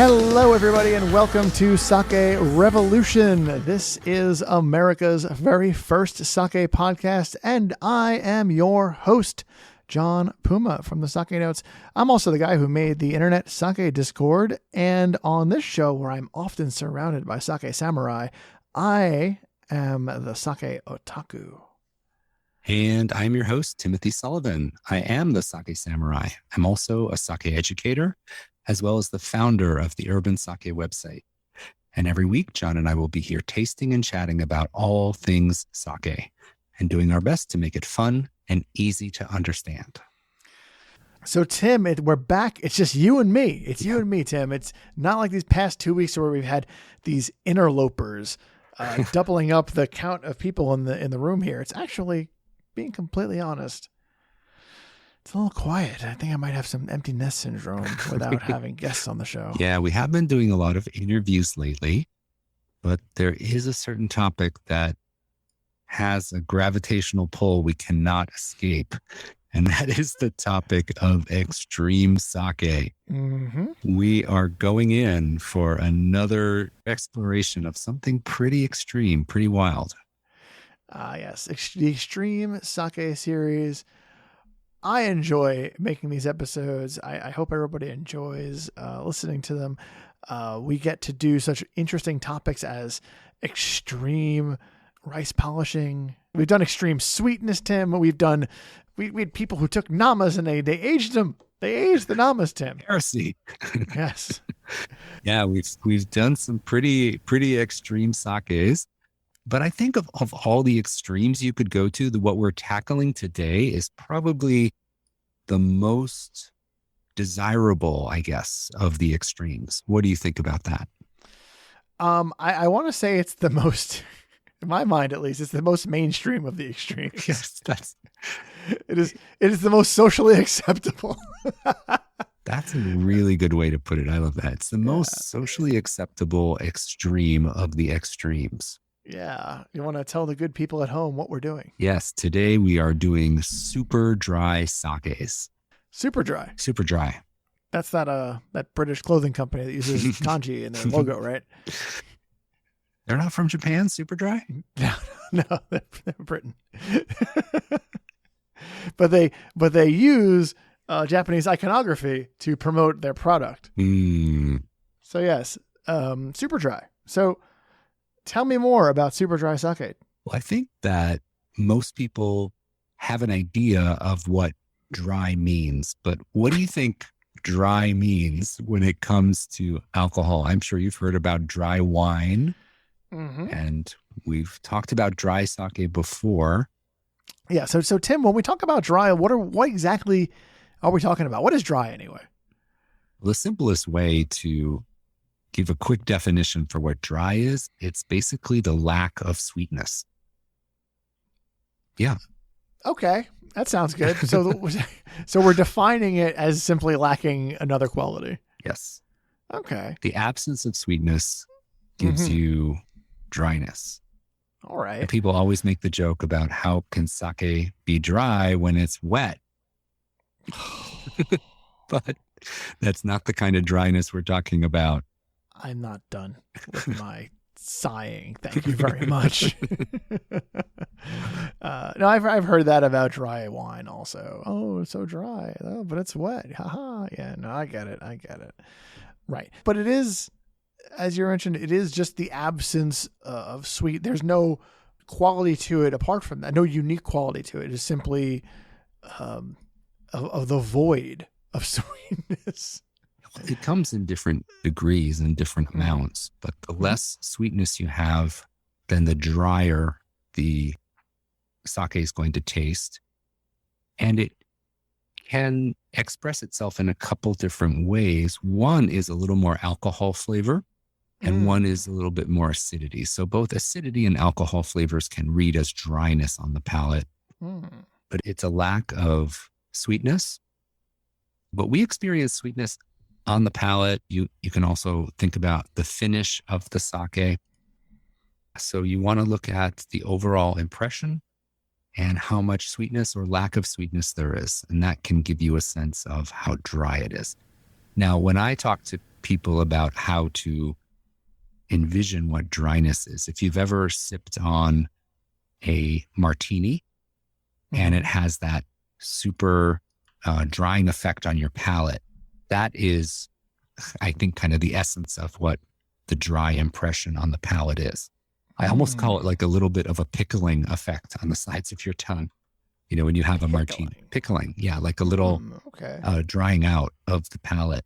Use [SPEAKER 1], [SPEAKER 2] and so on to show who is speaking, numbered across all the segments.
[SPEAKER 1] Hello, everybody, and welcome to Sake Revolution. This is America's very first sake podcast, and I am your host, John Puma from the Sake Notes. I'm also the guy who made the internet sake Discord, and on this show, where I'm often surrounded by sake samurai, I am the sake otaku.
[SPEAKER 2] And I'm your host, Timothy Sullivan. I am the Sake Samurai. I'm also a sake educator, as well as the founder of the Urban Sake website. And every week, John and I will be here tasting and chatting about all things sake and doing our best to make it fun and easy to understand.
[SPEAKER 1] So, Tim, we're back. It's just you and me. It's you and me, Tim. It's not like these past 2 weeks where we've had these interlopers doubling up the count of people in the room here. It's actually, being completely honest, it's a little quiet. I think I might have some empty nest syndrome without having guests on the show.
[SPEAKER 2] Yeah, we have been doing a lot of interviews lately, but there is a certain topic that has a gravitational pull we cannot escape. And that is the topic of extreme sake.
[SPEAKER 1] Mm-hmm.
[SPEAKER 2] We are going in for another exploration of something pretty extreme, pretty wild.
[SPEAKER 1] Yes, the Extreme Sake series. I enjoy making these episodes. I hope everybody enjoys listening to them. We get to do such interesting topics as extreme rice polishing. We've done extreme sweetness, Tim. We had people who took namas and they aged them. They aged the namas, Tim.
[SPEAKER 2] Heresy.
[SPEAKER 1] Yes.
[SPEAKER 2] Yeah, we've done some pretty extreme sakes. But I think of all the extremes you could go to, what we're tackling today is probably the most desirable, I guess, of the extremes. What do you think about that?
[SPEAKER 1] I want to say it's the most, in my mind at least, it's the most mainstream of the extremes.
[SPEAKER 2] Yes,
[SPEAKER 1] it is the most socially acceptable.
[SPEAKER 2] That's a really good way to put it. I love that. It's the most socially acceptable extreme of the extremes.
[SPEAKER 1] Yeah. You want to tell the good people at home what we're doing?
[SPEAKER 2] Yes. Today we are doing super dry sakes.
[SPEAKER 1] Super dry.
[SPEAKER 2] Super dry.
[SPEAKER 1] That's that British clothing company that uses kanji in their logo, right?
[SPEAKER 2] They're not from Japan, super dry?
[SPEAKER 1] No, they're Britain. but they use Japanese iconography to promote their product. So yes, super dry. So tell me more about super dry sake.
[SPEAKER 2] Well, I think that most people have an idea of what dry means, but what do you think dry means when it comes to alcohol? I'm sure you've heard about dry wine, and we've talked about dry sake before.
[SPEAKER 1] Yeah. So Tim, when we talk about dry, what exactly are we talking about? What is dry anyway?
[SPEAKER 2] The simplest way to give a quick definition for what dry is, it's basically the lack of sweetness. Yeah.
[SPEAKER 1] Okay. That sounds good. So we're defining it as simply lacking another quality.
[SPEAKER 2] Yes.
[SPEAKER 1] Okay.
[SPEAKER 2] The absence of sweetness gives you dryness.
[SPEAKER 1] All right.
[SPEAKER 2] And people always make the joke about how can sake be dry when it's wet? But that's not the kind of dryness we're talking about.
[SPEAKER 1] I'm not done with my sighing. Thank you very much. No, I've heard that about dry wine also. Oh, it's so dry. Oh, but it's wet. Haha. Yeah, no, I get it. Right. But it is, as you mentioned, it is just the absence of sweet. There's no quality to it apart from that. No unique quality to it. It is simply of the void of sweetness.
[SPEAKER 2] It comes in different degrees and different amounts, but the less sweetness you have, then the drier the sake is going to taste. And it can express itself in a couple different ways. One is a little more alcohol flavor, and one is a little bit more acidity. So both acidity and alcohol flavors can read as dryness on the palate, but it's a lack of sweetness. But we experience sweetness on the palate. You can also think about the finish of the sake. So you want to look at the overall impression and how much sweetness or lack of sweetness there is. And that can give you a sense of how dry it is. Now, when I talk to people about how to envision what dryness is. If you've ever sipped on a martini and it has that super drying effect on your palate, that is, I think, kind of the essence of what the dry impression on the palate is. I almost call it like a little bit of a pickling effect on the sides of your tongue. You know, when you have a martini, pickling. Yeah, like a little drying out of the palate.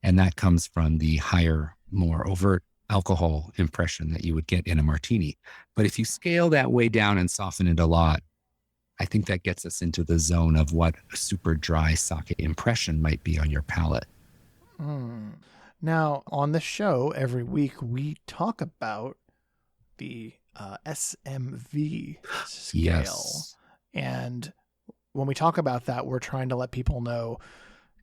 [SPEAKER 2] And that comes from the higher, more overt alcohol impression that you would get in a martini. But if you scale that way down and soften it a lot, I think that gets us into the zone of what a super dry sake impression might be on your palate.
[SPEAKER 1] Now, on the show, every week, we talk about the SMV scale.
[SPEAKER 2] Yes.
[SPEAKER 1] And when we talk about that, we're trying to let people know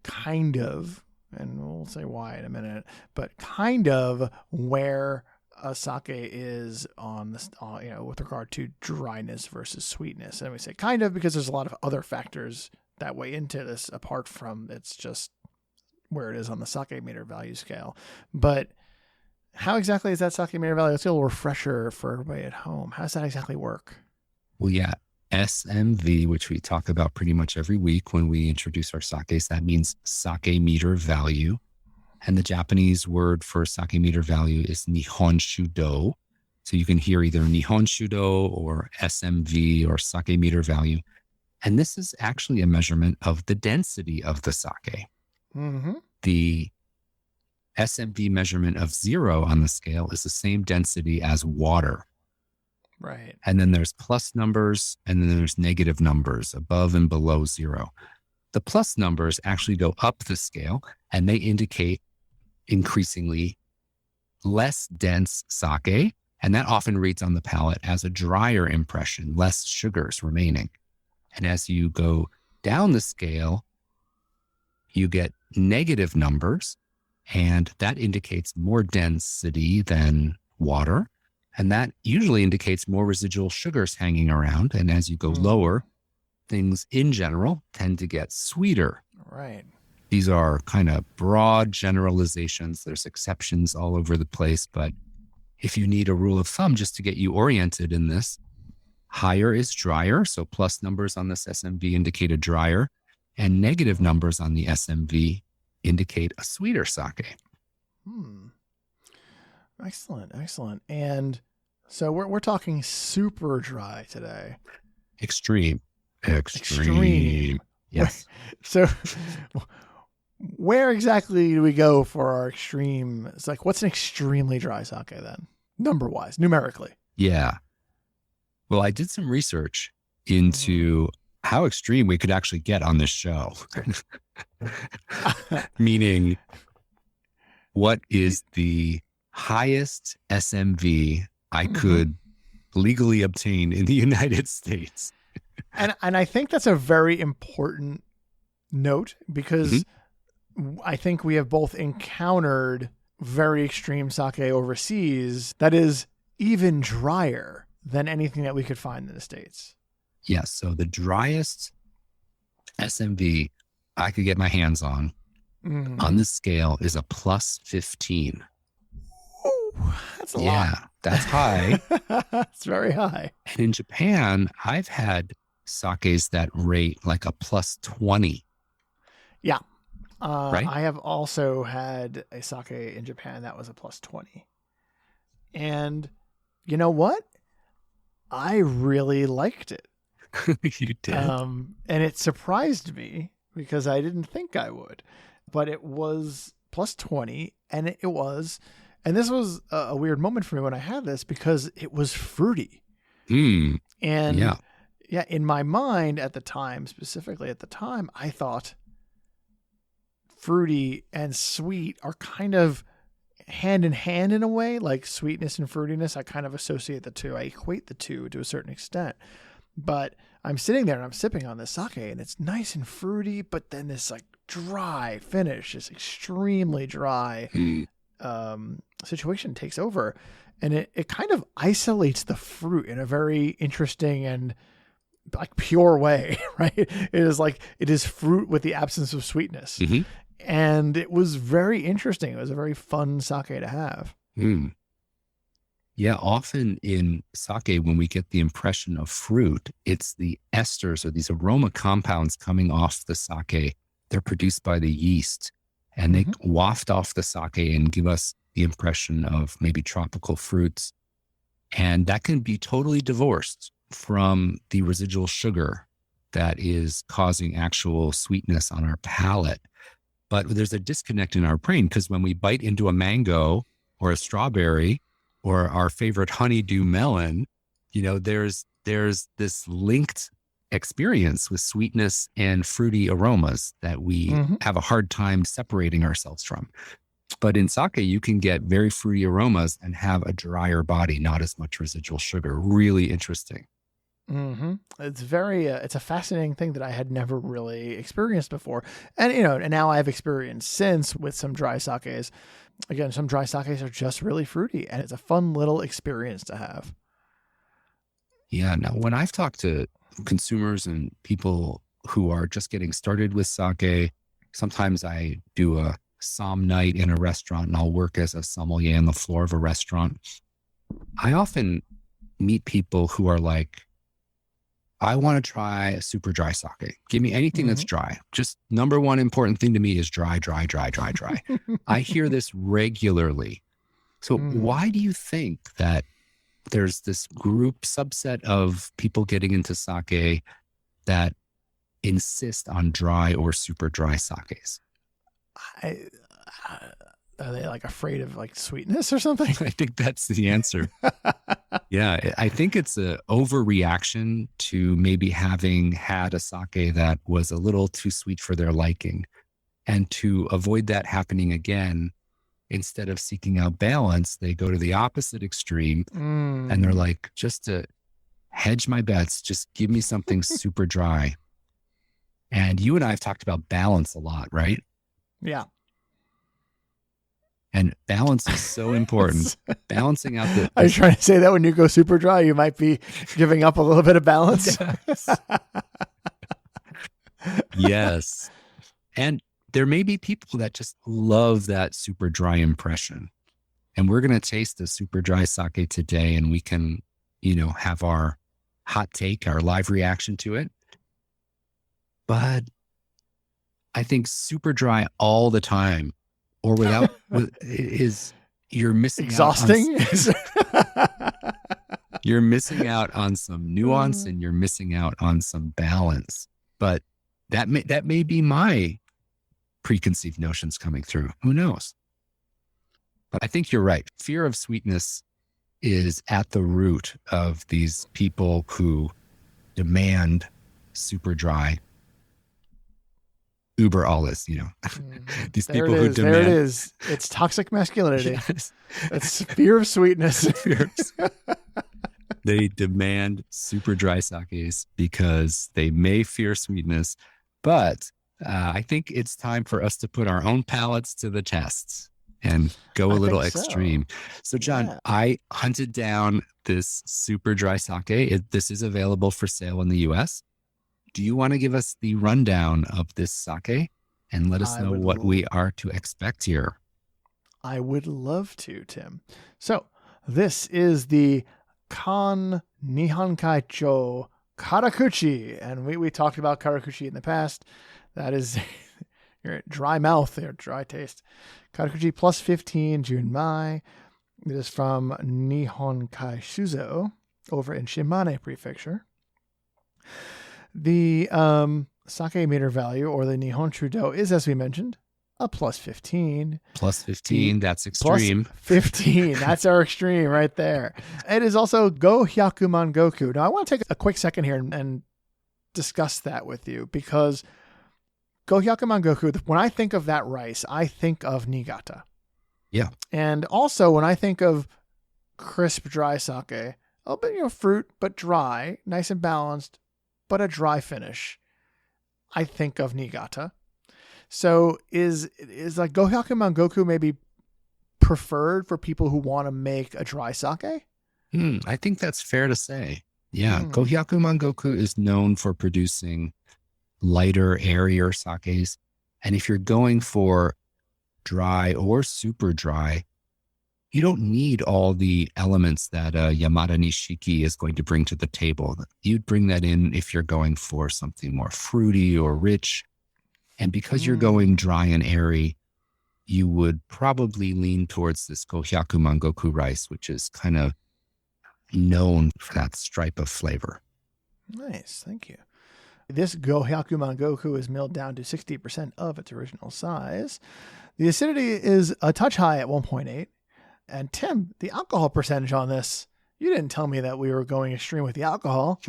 [SPEAKER 1] kind of, and we'll say why in a minute, but kind of where a sake is on this, with regard to dryness versus sweetness. And we say kind of because there's a lot of other factors that weigh into this apart from it's just where it is on the sake meter value scale. But how exactly is that sake meter value? Let's get a little refresher for everybody at home. How does that exactly work?
[SPEAKER 2] Well, yeah. SMV, which we talk about pretty much every week when we introduce our sakes, that means sake meter value. And the Japanese word for sake meter value is Nihon Shudo. So you can hear either Nihon Shudo or SMV or sake meter value. And this is actually a measurement of the density of the sake. The SMV measurement of 0 on the scale is the same density as water.
[SPEAKER 1] Right.
[SPEAKER 2] And then there's plus numbers and then there's negative numbers above and below 0. The plus numbers actually go up the scale and they indicate increasingly less dense sake. And that often reads on the palate as a drier impression, less sugars remaining. And as you go down the scale, you get negative numbers, and that indicates more density than water. And that usually indicates more residual sugars hanging around. And as you go lower, things in general tend to get sweeter.
[SPEAKER 1] Right.
[SPEAKER 2] These are kind of broad generalizations. There's exceptions all over the place. But if you need a rule of thumb just to get you oriented in this, higher is drier. So plus numbers on this SMV indicate a drier, and negative numbers on the SMV indicate a sweeter sake.
[SPEAKER 1] Excellent, excellent. And so we're talking super dry today.
[SPEAKER 2] Extreme. Yes.
[SPEAKER 1] So where exactly do we go for our extreme? It's like, what's an extremely dry sake then? Number-wise, numerically.
[SPEAKER 2] Yeah. Well, I did some research into how extreme we could actually get on this show. Meaning, what is the highest SMV I could legally obtain in the United States?
[SPEAKER 1] And I think that's a very important note because I think we have both encountered very extreme sake overseas that is even drier than anything that we could find in the States.
[SPEAKER 2] Yes. So the driest SMV I could get my hands on this scale is a plus 15.
[SPEAKER 1] Ooh, that's a lot.
[SPEAKER 2] Yeah, that's high.
[SPEAKER 1] It's very high.
[SPEAKER 2] And in Japan, I've had sakes that rate like a plus 20.
[SPEAKER 1] Yeah.
[SPEAKER 2] Right?
[SPEAKER 1] I have also had a sake in Japan that was a plus 20. And you know what? I really liked it.
[SPEAKER 2] You did.
[SPEAKER 1] And it surprised me because I didn't think I would. But it was plus 20, and it was, and this was a weird moment for me when I had this because it was fruity. And yeah, in my mind at the time, specifically at the time, I thought fruity and sweet are kind of hand in hand in a way, like sweetness and fruitiness. I kind of associate the two. I equate the two to a certain extent. But I'm sitting there and I'm sipping on this sake and it's nice and fruity, but then this like dry finish, this extremely dry situation takes over. And it kind of isolates the fruit in a very interesting and like pure way, right? It is fruit with the absence of sweetness. And it was very interesting. It was a very fun sake to have.
[SPEAKER 2] Mm. Yeah, often in sake, when we get the impression of fruit, it's the esters or these aroma compounds coming off the sake. They're produced by the yeast, and they waft off the sake and give us the impression of maybe tropical fruits. And that can be totally divorced from the residual sugar that is causing actual sweetness on our palate. But there's a disconnect in our brain, because when we bite into a mango or a strawberry or our favorite honeydew melon, there's this linked experience with sweetness and fruity aromas that we have a hard time separating ourselves from. But in sake, you can get very fruity aromas and have a drier body, not as much residual sugar. Really interesting.
[SPEAKER 1] It's it's a fascinating thing that I had never really experienced before. And, and now I've experienced since with some dry sakes. Again, some dry sakes are just really fruity, and it's a fun little experience to have.
[SPEAKER 2] Yeah. Now, when I've talked to consumers and people who are just getting started with sake, sometimes I do a som night in a restaurant and I'll work as a sommelier on the floor of a restaurant. I often meet people who are like, I want to try a super dry sake. Give me anything that's dry. Just number one important thing to me is dry, dry, dry, dry, dry. I hear this regularly. So why do you think that there's this group subset of people getting into sake that insist on dry or super dry sakes?
[SPEAKER 1] Are they like afraid of like sweetness or something?
[SPEAKER 2] I think that's the answer. Yeah, I think it's an overreaction to maybe having had a sake that was a little too sweet for their liking. And to avoid that happening again, instead of seeking out balance, they go to the opposite extreme. And they're like, just to hedge my bets, just give me something super dry. And you and I have talked about balance a lot, right?
[SPEAKER 1] Yeah.
[SPEAKER 2] And balance is so important. Balancing out the...
[SPEAKER 1] Are you trying to say that when you go super dry, you might be giving up a little bit of balance?
[SPEAKER 2] Yes. Yes. And there may be people that just love that super dry impression. And we're going to taste the super dry sake today, and we can, have our hot take, our live reaction to it. But I think super dry all the time, or is you're missing
[SPEAKER 1] exhausting.
[SPEAKER 2] You're missing out on some nuance, and you're missing out on some balance. But that may be my preconceived notions coming through. Who knows? But I think you're right. Fear of sweetness is at the root of these people who demand super dry. Uber alles, these
[SPEAKER 1] there
[SPEAKER 2] people who demand.
[SPEAKER 1] There it is. It's toxic masculinity.
[SPEAKER 2] Yes.
[SPEAKER 1] It's fear of sweetness.
[SPEAKER 2] They demand super dry sakes because they may fear sweetness. But I think it's time for us to put our own palates to the test and go a little extreme. So John, I hunted down this super dry sake. This is available for sale in the US. Do you want to give us the rundown of this sake and let us know what we are to expect here?
[SPEAKER 1] I would love to, Tim. So this is the Kan Nihonkai cho-karakuchi. And we talked about karakuchi in the past. That is your dry mouth there, dry taste. Karakuchi plus 15 Junmai. It is from Nihonkai Shuzo over in Shimane Prefecture. The sake meter value, or the Nihon Trudeau, is, as we mentioned, a plus 15.
[SPEAKER 2] Plus 15, that's extreme.
[SPEAKER 1] Plus 15, that's our extreme right there. It is also Go Hyakuman Goku. Now, I want to take a quick second here and discuss that with you, because Go Hyakuman Goku, when I think of that rice, I think of Niigata.
[SPEAKER 2] Yeah.
[SPEAKER 1] And also, when I think of crisp, dry sake, a little bit, fruit, but dry, nice and balanced, but a dry finish, I think of Niigata. So is like Go Hyakuman Goku maybe preferred for people who want to make a dry sake?
[SPEAKER 2] I think that's fair to say. Yeah. Go Hyakuman Goku is known for producing lighter, airier sakes. And if you're going for dry or super dry, you don't need all the elements that Yamada Nishiki is going to bring to the table. You'd bring that in if you're going for something more fruity or rich. And because you're going dry and airy, you would probably lean towards this Gohyaku Mangoku rice, which is kind of known for that stripe of flavor.
[SPEAKER 1] Nice. Thank you. This Gohyaku Mangoku is milled down to 60% of its original size. The acidity is a touch high at 1.8. And Tim, the alcohol percentage on this, you didn't tell me that we were going extreme with the alcohol.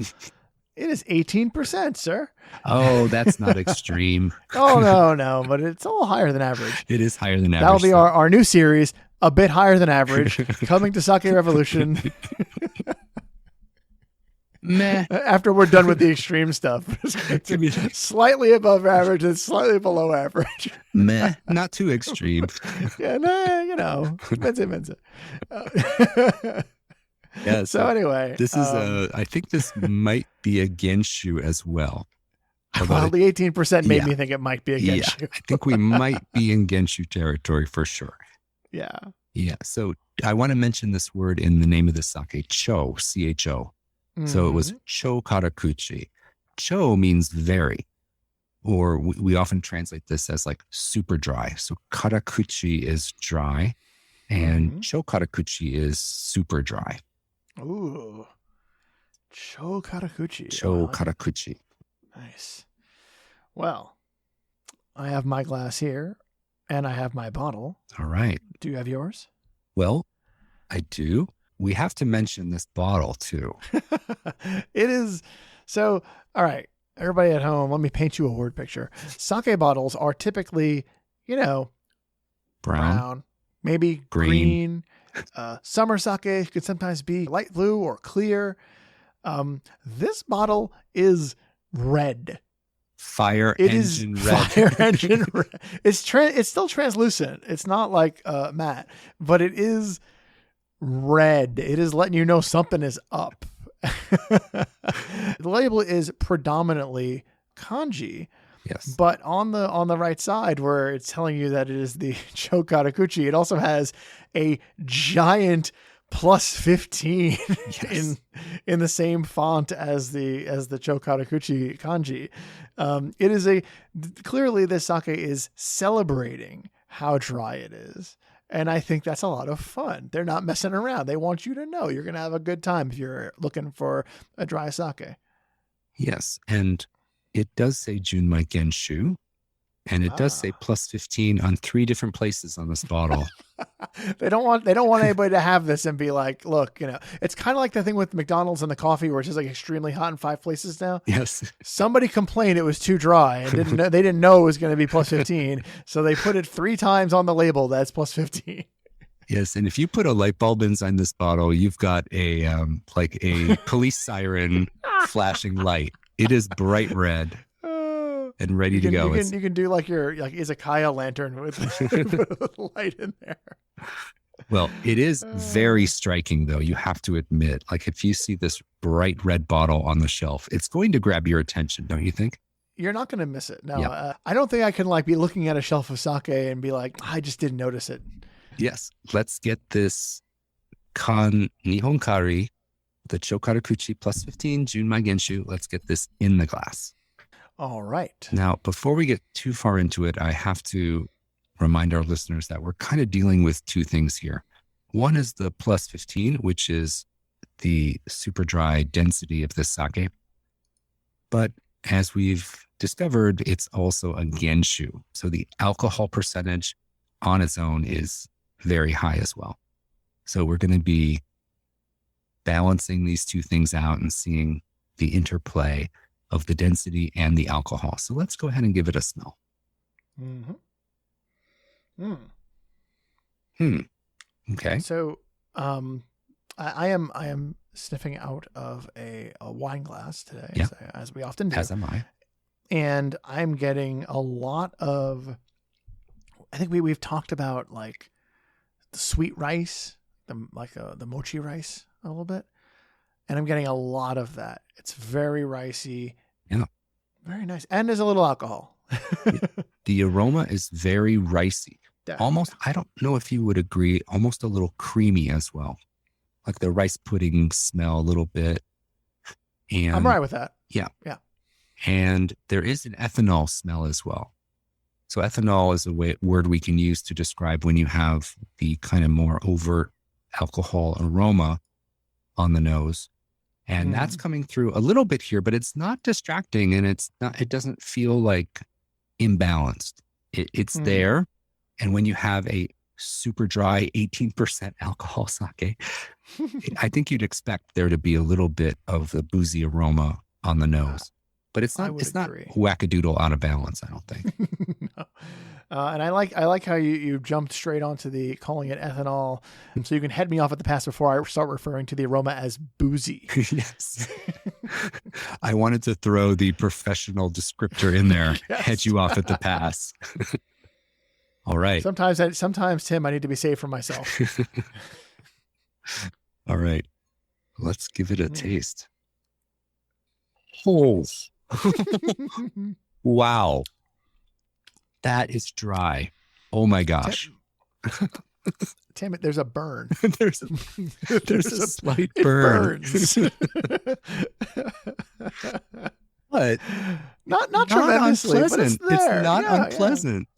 [SPEAKER 1] It is 18%, sir.
[SPEAKER 2] Oh, that's not extreme.
[SPEAKER 1] Oh, no, but it's a little higher than average.
[SPEAKER 2] It is higher than average.
[SPEAKER 1] That'll be our new series, A Bit Higher Than Average, coming to Sake Revolution.
[SPEAKER 2] Meh.
[SPEAKER 1] After we're done with the extreme stuff. Slightly above average and slightly below average.
[SPEAKER 2] Meh. Not too extreme.
[SPEAKER 1] Yeah, nah, you know. Mensa.
[SPEAKER 2] Yeah.
[SPEAKER 1] So anyway.
[SPEAKER 2] This is I think this might be a Genshu as well.
[SPEAKER 1] Well, the 18% made me think it might be a Genshu.
[SPEAKER 2] Yeah, I think we might be in Genshu territory for sure.
[SPEAKER 1] Yeah.
[SPEAKER 2] Yeah. So I want to mention this word in the name of the sake, cho, C-H-O. So it was cho-karakuchi. Cho means very, or we often translate this as like super dry. So karakuchi is dry and cho-karakuchi is super dry.
[SPEAKER 1] Ooh. Cho-karakuchi.
[SPEAKER 2] Cho-karakuchi.
[SPEAKER 1] Nice. Well, I have my glass here and I have my bottle.
[SPEAKER 2] All right.
[SPEAKER 1] Do you have yours?
[SPEAKER 2] Well, I do. We have to mention this bottle too.
[SPEAKER 1] It is. So, all right, everybody at home, let me paint you a word picture. Sake bottles are typically, brown, maybe green. Summer sake could sometimes be light blue or clear. This bottle is red.
[SPEAKER 2] Fire engine red.
[SPEAKER 1] It's still translucent. It's not like matte, but it is red. It is letting you know something is up. The label is predominantly kanji.
[SPEAKER 2] Yes.
[SPEAKER 1] But on the right side where it's telling you that it is the cho-karakuchi, it also has a giant +15
[SPEAKER 2] yes.
[SPEAKER 1] in the same font as the cho-karakuchi kanji. It is clearly this sake is celebrating how dry it is. And I think that's a lot of fun. They're not messing around. They want you to know you're going to have a good time if you're looking for a dry sake.
[SPEAKER 2] Yes. And it does say Junmai Genshu. And it does say +15 on 3 different places on this bottle.
[SPEAKER 1] They don't want anybody to have this and be like, look, it's kind of like the thing with McDonald's and the coffee where it's just like extremely hot in 5 places now.
[SPEAKER 2] Yes.
[SPEAKER 1] Somebody complained it was too dry and they didn't know it was going to be +15. So they put it 3 times on the label that's +15.
[SPEAKER 2] Yes. And if you put a light bulb inside this bottle, you've got a police siren flashing light. It is bright red. And ready to go.
[SPEAKER 1] You can do like your izakaya lantern with a light in there.
[SPEAKER 2] Well, it is very striking, though. You have to admit, like if you see this bright red bottle on the shelf, it's going to grab your attention, don't you think?
[SPEAKER 1] You're not going to miss it. No,
[SPEAKER 2] Yep.
[SPEAKER 1] I don't think I can be looking at a shelf of sake and be like, I just didn't notice it.
[SPEAKER 2] Yes. Let's get this Nihon Kari, the cho-karakuchi +15 Junmai Genshu. Let's get this in the glass.
[SPEAKER 1] All right.
[SPEAKER 2] Now, before we get too far into it, I have to remind our listeners that we're kind of dealing with 2 things here. One is the +15, which is the super dry density of this sake. But as we've discovered, it's also a Genshu. So the alcohol percentage on its own is very high as well. So we're going to be balancing these 2 things out and seeing the interplay of the density and the alcohol. So let's go ahead and give it a smell. Okay.
[SPEAKER 1] So I am sniffing out of a wine glass today, as we often do.
[SPEAKER 2] As am I.
[SPEAKER 1] And I'm getting a lot of, I think we've talked about like the sweet rice, the mochi rice a little bit. And I'm getting a lot of that. It's very ricey.
[SPEAKER 2] Yeah.
[SPEAKER 1] Very nice. And there's a little alcohol.
[SPEAKER 2] The aroma is very ricey.
[SPEAKER 1] Definitely.
[SPEAKER 2] Almost, I don't know if you would agree, almost a little creamy as well. Like the rice pudding smell a little bit. And
[SPEAKER 1] I'm right with that.
[SPEAKER 2] Yeah.
[SPEAKER 1] Yeah.
[SPEAKER 2] And there is an ethanol smell as well. So ethanol is a word we can use to describe when you have the kind of more overt alcohol aroma on the nose. And that's coming through a little bit here, but it's not distracting and it doesn't feel like imbalanced. It's there. And when you have a super dry 18% alcohol sake, I think you'd expect there to be a little bit of the boozy aroma on the nose. But it's not wackadoodle out of balance, I don't think.
[SPEAKER 1] No. And I like how you jumped straight onto the calling it ethanol, so you can head me off at the pass before I start referring to the aroma as boozy.
[SPEAKER 2] Yes. I wanted to throw the professional descriptor in there, yes. Head you off at the pass. All right.
[SPEAKER 1] Sometimes, Tim, I need to be safe for myself.
[SPEAKER 2] All right. Let's give it a taste. Oh. Wow. That is dry. Oh my gosh.
[SPEAKER 1] Tim, there's a burn.
[SPEAKER 2] there's a slight burn.
[SPEAKER 1] It burns.
[SPEAKER 2] But
[SPEAKER 1] not tremendously,
[SPEAKER 2] unpleasant.
[SPEAKER 1] But it's there.
[SPEAKER 2] It's not unpleasant.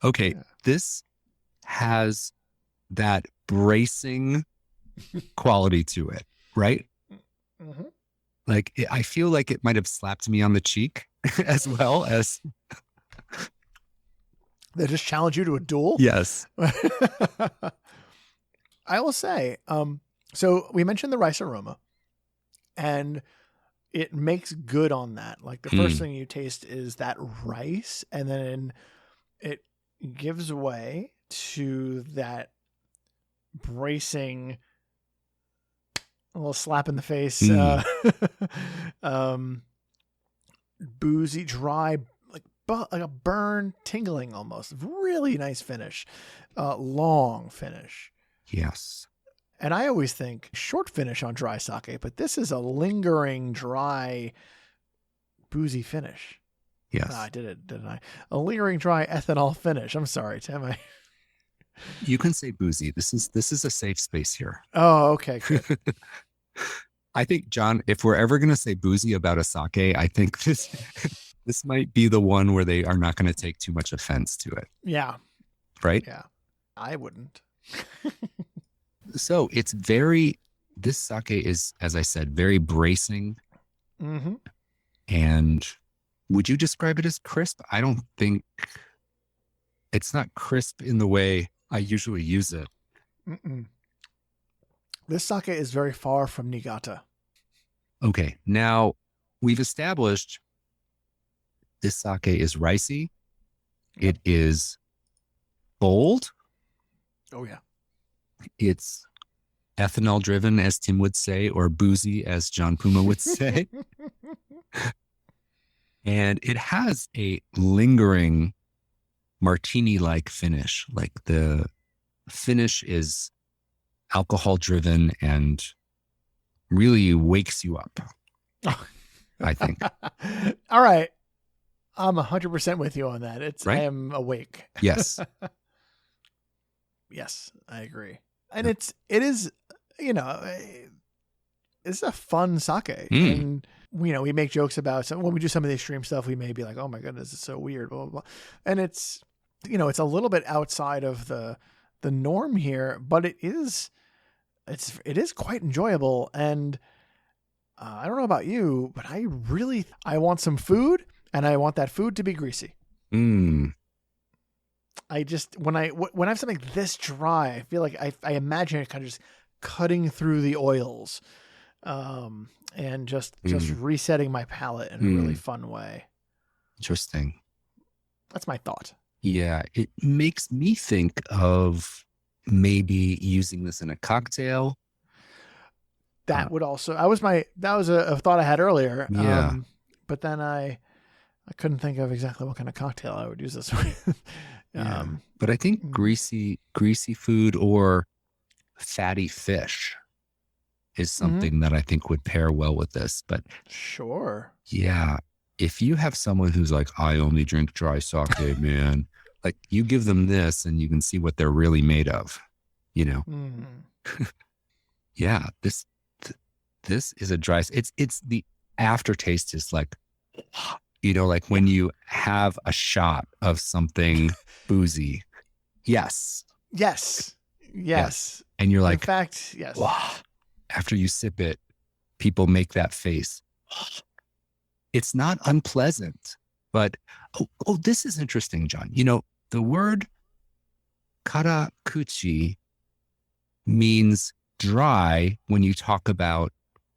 [SPEAKER 2] Yeah. Okay. Yeah. This has that bracing quality to it, right? Mm-hmm. Like, I feel like it might have slapped me on the cheek as well as.
[SPEAKER 1] They just challenge you to a duel?
[SPEAKER 2] Yes.
[SPEAKER 1] I will say, so we mentioned the rice aroma, and it makes good on that. Like the first thing you taste is that rice, and then it gives way to that bracing, a little slap in the face, boozy, dry, like a burn, tingling almost. Really nice finish, long finish.
[SPEAKER 2] Yes.
[SPEAKER 1] And I always think short finish on dry sake, but this is a lingering, dry, boozy finish.
[SPEAKER 2] Yes.
[SPEAKER 1] I did it, didn't I? A lingering, dry ethanol finish. I'm sorry, Tim.
[SPEAKER 2] You can say boozy. This is a safe space here.
[SPEAKER 1] Oh, okay. Good.
[SPEAKER 2] I think, John, if we're ever going to say boozy about a sake, I think this might be the one where they are not going to take too much offense to it.
[SPEAKER 1] Yeah.
[SPEAKER 2] Right?
[SPEAKER 1] Yeah. I wouldn't.
[SPEAKER 2] So this sake is, as I said, very bracing. Mm-hmm. And would you describe it as crisp? I don't think it's not crisp in the way I usually use it.
[SPEAKER 1] Mm-mm. This sake is very far from Niigata.
[SPEAKER 2] Okay. Now we've established this sake is ricey. It is bold.
[SPEAKER 1] Oh, yeah.
[SPEAKER 2] It's ethanol driven, as Tim would say, or boozy, as John Puma would say. And it has a lingering martini-like finish. Like the finish is alcohol driven and really wakes you up, I think.
[SPEAKER 1] All right. I'm 100% with you on that.
[SPEAKER 2] Right?
[SPEAKER 1] I am awake.
[SPEAKER 2] Yes.
[SPEAKER 1] Yes, I agree. And it is, it's a fun sake. And, we make jokes about when we do some of the extreme stuff, we may be like, oh my goodness, it's so weird, blah, blah, blah. And it's, it's a little bit outside of the norm here, but it is quite enjoyable. And I don't know about you, but I want some food, and I want that food to be greasy. I just, when I have something this dry, I feel like I imagine it kind of just cutting through the oils, and just resetting my palate in a really fun way.
[SPEAKER 2] Interesting.
[SPEAKER 1] That's my thought.
[SPEAKER 2] Yeah. It makes me think of maybe using this in a cocktail.
[SPEAKER 1] That would also, that was a thought I had earlier.
[SPEAKER 2] Yeah.
[SPEAKER 1] But then I couldn't think of exactly what kind of cocktail I would use this with.
[SPEAKER 2] Yeah. But I think greasy food or fatty fish is something that I think would pair well with this. But
[SPEAKER 1] sure.
[SPEAKER 2] Yeah. if you have someone who's like, I only drink dry sake, man, like you give them this and you can see what they're really made of, you know? Yeah, this is a dry, it's the aftertaste is like, you know, like when you have a shot of something boozy. Yes.
[SPEAKER 1] Yes.
[SPEAKER 2] And you're like,
[SPEAKER 1] in fact, yes.
[SPEAKER 2] Wow. After you sip it, people make that face. It's not unpleasant, but this is interesting, John. You know, the word karakuchi means dry when you talk about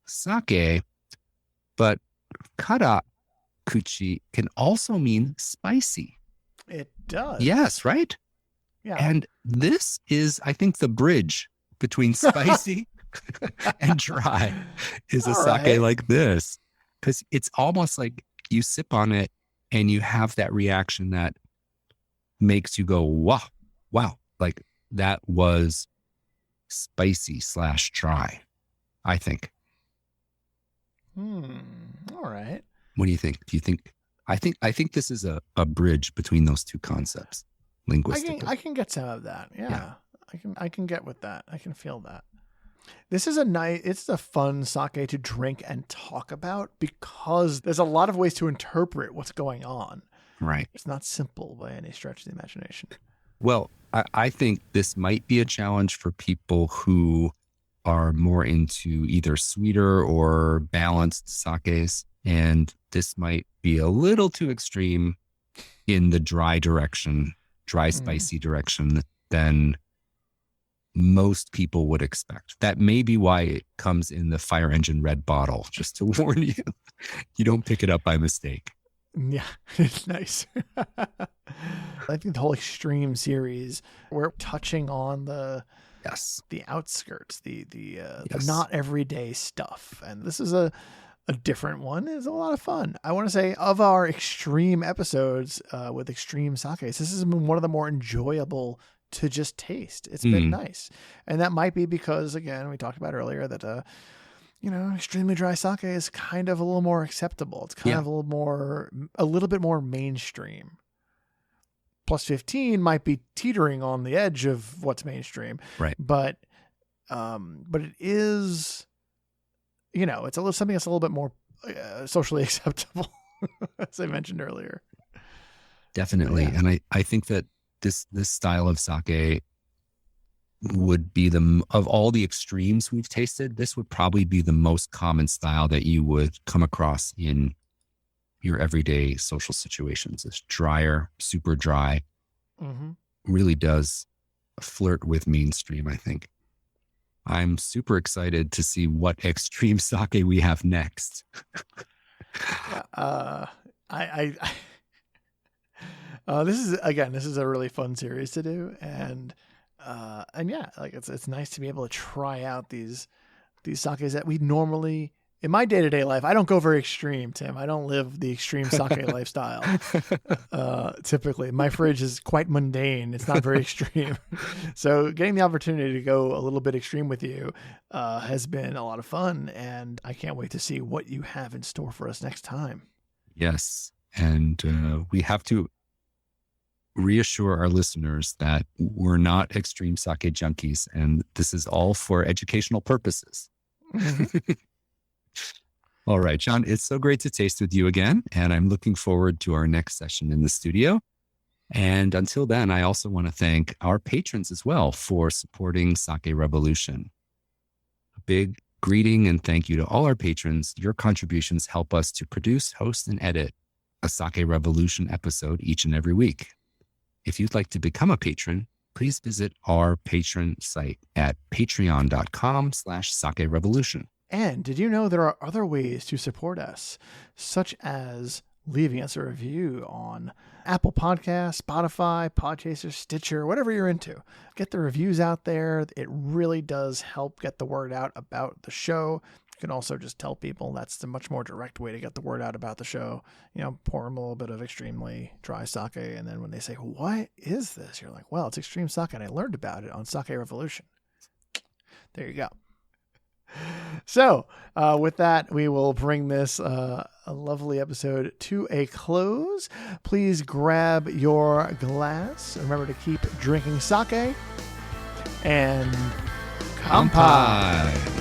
[SPEAKER 2] sake, but karakuchi can also mean spicy.
[SPEAKER 1] It does.
[SPEAKER 2] Yes, right?
[SPEAKER 1] Yeah.
[SPEAKER 2] And this is, I think, the bridge between spicy and dry is a sake like this. Because it's almost like you sip on it and you have that reaction that makes you go, wow. Like that was spicy / dry, I think.
[SPEAKER 1] All right.
[SPEAKER 2] What do you think? Do you think, I think this is a bridge between those two concepts linguistically.
[SPEAKER 1] I can get some of that. Yeah. I can get with that. I can feel that. This is it's a fun sake to drink and talk about because there's a lot of ways to interpret what's going on.
[SPEAKER 2] Right.
[SPEAKER 1] It's not simple by any stretch of the imagination.
[SPEAKER 2] Well, I think this might be a challenge for people who are more into either sweeter or balanced sakes. And this might be a little too extreme in the dry spicy direction than most people would expect. That may be why it comes in the fire engine red bottle, just to warn you. You don't pick it up by mistake.
[SPEAKER 1] Yeah, it's nice. I think the whole extreme series, we're touching on the outskirts, the not everyday stuff. And this is a different one. It's a lot of fun. I want to say of our extreme episodes with extreme sakes, this has been one of the more enjoyable to just taste. It's been nice. And that might be because, again, we talked about earlier that, extremely dry sake is kind of a little more acceptable. It's kind of a little bit more mainstream. Plus 15 might be teetering on the edge of what's mainstream.
[SPEAKER 2] Right.
[SPEAKER 1] But it is, it's something that's a little bit more socially acceptable, as I mentioned earlier.
[SPEAKER 2] Definitely. Yeah. And I think that this style of sake would be of all the extremes we've tasted, this would probably be the most common style that you would come across in your everyday social situations. It's drier, super dry, really does flirt with mainstream, I think. I'm super excited to see what extreme sake we have next.
[SPEAKER 1] This is a really fun series to do, and yeah, like it's nice to be able to try out these sakes that we normally, in my day-to-day life, I don't go very extreme, Tim. I don't live the extreme sake lifestyle. Typically, my fridge is quite mundane. It's not very extreme. So getting the opportunity to go a little bit extreme with you has been a lot of fun, and I can't wait to see what you have in store for us next time.
[SPEAKER 2] Yes, and we have to reassure our listeners that we're not extreme sake junkies, and this is all for educational purposes. All right, John, it's so great to taste with you again, and I'm looking forward to our next session in the studio. And until then, I also want to thank our patrons as well for supporting Sake Revolution. A big greeting and thank you to all our patrons. Your contributions help us to produce, host, and edit a Sake Revolution episode each and every week. If you'd like to become a patron, please visit our patron site at patreon.com/Sake Revolution.
[SPEAKER 1] And did you know there are other ways to support us, such as leaving us a review on Apple Podcasts, Spotify, Podchaser, Stitcher, whatever you're into. Get the reviews out there. It really does help get the word out about the show. You can also just tell people. That's the much more direct way to get the word out about the show. Pour them a little bit of extremely dry sake, and then when they say, what is this? You're like, well, it's extreme sake, and I learned about it on Sake Revolution. There you go. So, with that, we will bring this a lovely episode to a close. Please grab your glass. Remember to keep drinking sake. And
[SPEAKER 2] Kanpai.